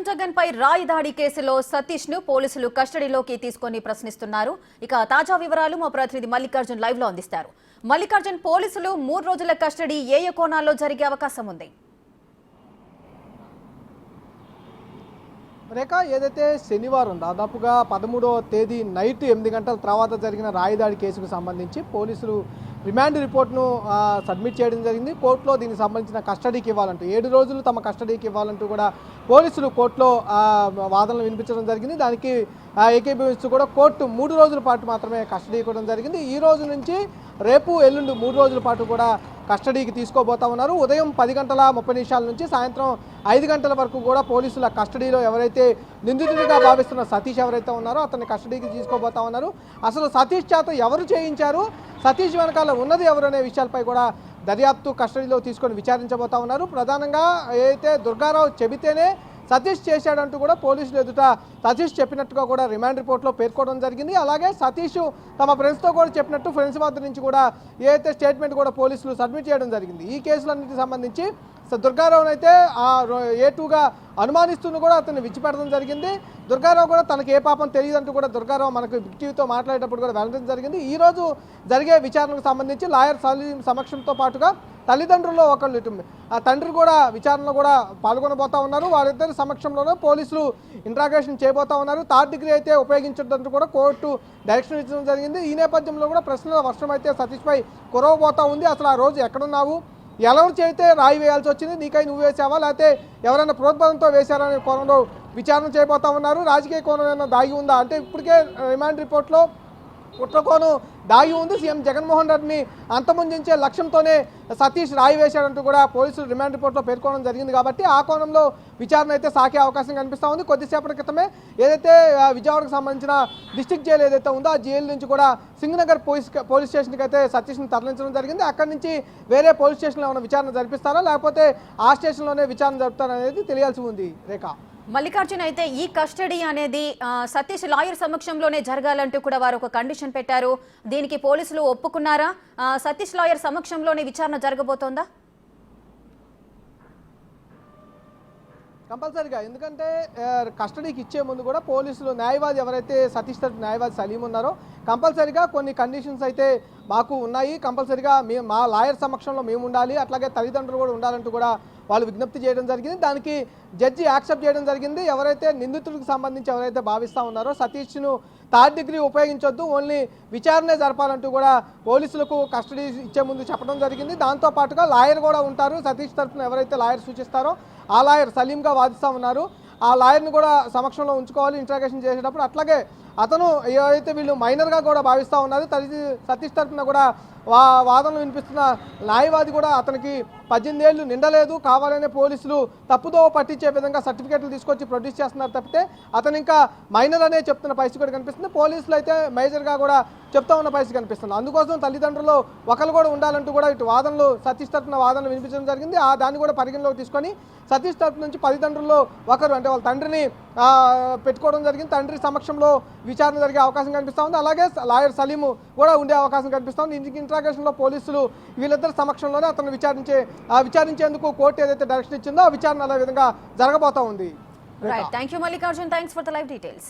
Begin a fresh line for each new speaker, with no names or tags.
జగన్ పై రాయి దాడి కేసులో సతీష్ ను పోలీసులు కస్టడీలోకి తీసుకొని ప్రశ్నిస్తున్నారు. ఇక తాజా వివరాలు మా ప్రతినిధి మల్లికార్జున్ లైవ్ లో అందిస్తారు. మల్లికార్జున్, పోలీసులు 3 రోజుల కస్టడీ ఏ కోణాల్లో జరిగే అవకాశం ఉంది?
రేఖ, ఏదైతే శనివారం దాదాపుగా 13వ తేదీ నైట్ 8 గంటల తర్వాత జరిగిన రాయిదాడి కేసుకు సంబంధించి పోలీసులు రిమాండ్ రిపోర్ట్ను సబ్మిట్ చేయడం జరిగింది. కోర్టులో దీనికి సంబంధించిన కస్టడీకి ఇవ్వాలంటూ 7 రోజులు తమ కస్టడీకి ఇవ్వాలంటూ కూడా పోలీసులు కోర్టులో వాదనలు వినిపించడం జరిగింది. దానికి ఏకీభవిస్తూ కూడా కోర్టు 3 రోజుల పాటు మాత్రమే కస్టడీ ఇవ్వడం జరిగింది. ఈ రోజు నుంచి రేపు ఎల్లుండి 3 రోజుల పాటు కూడా కస్టడీకి తీసుకోబోతా ఉన్నారు. ఉదయం 10 గంటల 30 నిమిషాల నుంచి సాయంత్రం 5 గంటల వరకు కూడా పోలీసుల కస్టడీలో ఎవరైతే నిందితుడిగా భావిస్తున్న సతీష్ ఎవరైతే ఉన్నారో అతన్ని కస్టడీకి తీసుకోబోతా ఉన్నారు. అసలు సతీష్ చేత ఎవరు చేయించారు, సతీష్ వెనకాల ఉన్నది ఎవరు అనే విషయాలపై కూడా దర్యాప్తు కస్టడీలో తీసుకొని విచారించబోతా ఉన్నారు. ప్రధానంగా ఏదైతే దుర్గారావు చెబితేనే సతీష్ చేశాడంటూ కూడా పోలీసులు ఎదుట సతీష్ చెప్పినట్టుగా కూడా రిమాండ్ రిపోర్ట్లో పేర్కొనడం జరిగింది. అలాగే సతీష్ తమ ఫ్రెండ్స్తో కూడా చెప్పినట్టు ఫ్రెండ్స్ వద్ద నుంచి కూడా ఏదైతే స్టేట్మెంట్ కూడా పోలీసులు సబ్మిట్ చేయడం జరిగింది. ఈ కేసులన్నిటికి సంబంధించి దుర్గారావును అయితే A2గా అనుమానిస్తూ కూడా అతన్ని విడిచిపెట్టడం జరిగింది. దుర్గారావు కూడా తనకు ఏ పాపం తెలియదంటూ కూడా దుర్గారావు మనకు టీవీతో మాట్లాడేటప్పుడు కూడా వెల్లడించడం జరిగింది. ఈరోజు జరిగే విచారణకు సంబంధించి లాయర్ సలీం సమక్షంతో పాటుగా తల్లిదండ్రుల్లో ఒకళ్ళు ఆ తండ్రి కూడా విచారణలో కూడా పాల్గొనబోతా ఉన్నారు. వారిద్దరి సమక్షంలోనే పోలీసులు ఇంట్రాగేషన్ చేయబోతా ఉన్నారు. 3rd డిగ్రీ అయితే ఉపయోగించడంటూ కూడా కోర్టు డైరెక్షన్ ఇచ్చడం జరిగింది. ఈ నేపథ్యంలో కూడా ప్రశ్నల వర్షం అయితే సతీష్పై కురవబోతా ఉంది. అసలు ఆ రోజు ఎక్కడున్నావు, ఎవరు చేస్తే రాయి వేయాల్సి వచ్చింది, నీకై నువ్వు వేసావా లేకపోతే ఎవరైనా ప్రోద్బలంతో వేశారనే కోణంలో విచారణ చేయబోతా ఉన్నారు. రాజకీయ కోణం ఏమైనా దాగి ఉందా అంటే ఇప్పటికే రిమాండ్ రిపోర్ట్లో కుట్రకోణం దాగి ఉంది. సీఎం జగన్మోహన్ రెడ్డిని అంతమొందించే లక్ష్యంతోనే సతీష్ రాయి వేశాడంటూ కూడా పోలీసులు రిమాండ్ రిపోర్ట్లో పేర్కొనడం జరిగింది. కాబట్టి ఆ కోణంలో విచారణ అయితే సాగే అవకాశం కనిపిస్తూ ఉంది. కొద్దిసేపటి క్రితమే ఏదైతే విజయవాడకు సంబంధించిన డిస్ట్రిక్ట్ జైలు ఏదైతే ఉందో ఆ జైలు నుంచి కూడా సింగనగర్ పోలీస్ స్టేషన్కి అయితే సతీష్ని తరలించడం జరిగింది. అక్కడి నుంచి వేరే పోలీస్ స్టేషన్లో ఏమైనా విచారణ జరిపిస్తారా లేకపోతే ఆ స్టేషన్లోనే విచారణ జరుపుతారా అనేది తెలియాల్సి ఉంది. రేఖ,
మల్లికార్జున్, అయితే ఈ కస్టడీ అనేది సతీష్ లాయర్ సమక్షంలోనే జరగాలంటూ కూడా వారు ఒక కండిషన్ పెట్టారు. దీనికి పోలీసులు ఒప్పుకున్నారా? సతీష్ లాయర్ సమక్షంలోనే విచారణ జరగబోతోందా?
కంపల్సరీగా, ఎందుకంటే కస్టడీకి ఇచ్చే ముందు కూడా పోలీసులు న్యాయవాది ఎవరైతే సతీష్ తరఫు న్యాయవాది సలీం ఉన్నారో కంపల్సరీగా కొన్ని కండిషన్స్ అయితే మాకు ఉన్నాయి, కంపల్సరీగా మా లాయర్ సమక్షంలో మేము ఉండాలి, అట్లాగే తల్లిదండ్రులు కూడా ఉండాలంటూ కూడా వాళ్ళు విజ్ఞప్తి చేయడం జరిగింది. దానికి జడ్జి యాక్సెప్ట్ చేయడం జరిగింది. ఎవరైతే నిందితుడికి సంబంధించి ఎవరైతే భావిస్తూ ఉన్నారో సతీష్ను 3rd డిగ్రీ ఉపయోగించొద్దు, ఓన్లీ విచారణే జరపాలంటూ కూడా పోలీసులకు కస్టడీ ఇచ్చే ముందు చెప్పడం జరిగింది. దాంతోపాటుగా లాయర్ కూడా ఉంటారు. సతీష్ తరఫున ఎవరైతే లాయర్ సూచిస్తారో ఆ లాయర్ సలీంగా వాదిస్తూ ఉన్నారు. ఆ లాయర్ని కూడా సమక్షంలో ఉంచుకోవాలి ఇంట్రాగేషన్ చేసేటప్పుడు. అట్లాగే అతను ఏదైతే వీళ్ళు మైనర్గా కూడా భావిస్తూ ఉన్నారు. సతీష్ తరఫున కూడా వాదనలు వినిపిస్తున్న న్యాయవాది కూడా అతనికి 18 ఏళ్ళు నిండలేదు, కావాలనే పోలీసులు తప్పుదో పట్టించే విధంగా సర్టిఫికేట్లు తీసుకొచ్చి ప్రొడ్యూస్ చేస్తున్నారు తప్పితే అతను ఇంకా మైనర్ అనే చెప్తున్న పరిస్థితి కూడా కనిపిస్తుంది. పోలీసులు అయితే మేజర్గా కూడా చెప్తా ఉన్న పరిస్థితి కనిపిస్తుంది. అందుకోసం తల్లిదండ్రులు ఒకరు కూడా ఉండాలంటూ కూడా ఇటు వాదనలు సతీష్ తరఫున వాదనలు వినిపించడం జరిగింది. దాన్ని కూడా పరిగణలోకి తీసుకొని సతీష్ తరఫు నుంచి తల్లిదండ్రుల్లో ఒకరు అంటే వాళ్ళ తండ్రిని పెట్టుకోవడం జరిగింది. తండ్రి సమక్షంలో విచారణ జరిగే అవకాశం కనిపిస్తూ ఉంది. అలాగే లాయర్ సలీము కూడా ఉండే అవకాశం కనిపిస్తూ ఉంది. ఇంట్రాగేషన్లో పోలీసులు వీళ్ళిద్దరి సమక్షంలోనే అతను విచారించేందుకు కోర్టు ఏదైతే డైరెక్షన్ ఇచ్చిందో ఆ విచారణ అదే విధంగా జరగబోతా ఉంది.
Thank you Mallikarjun, thanks for the live details.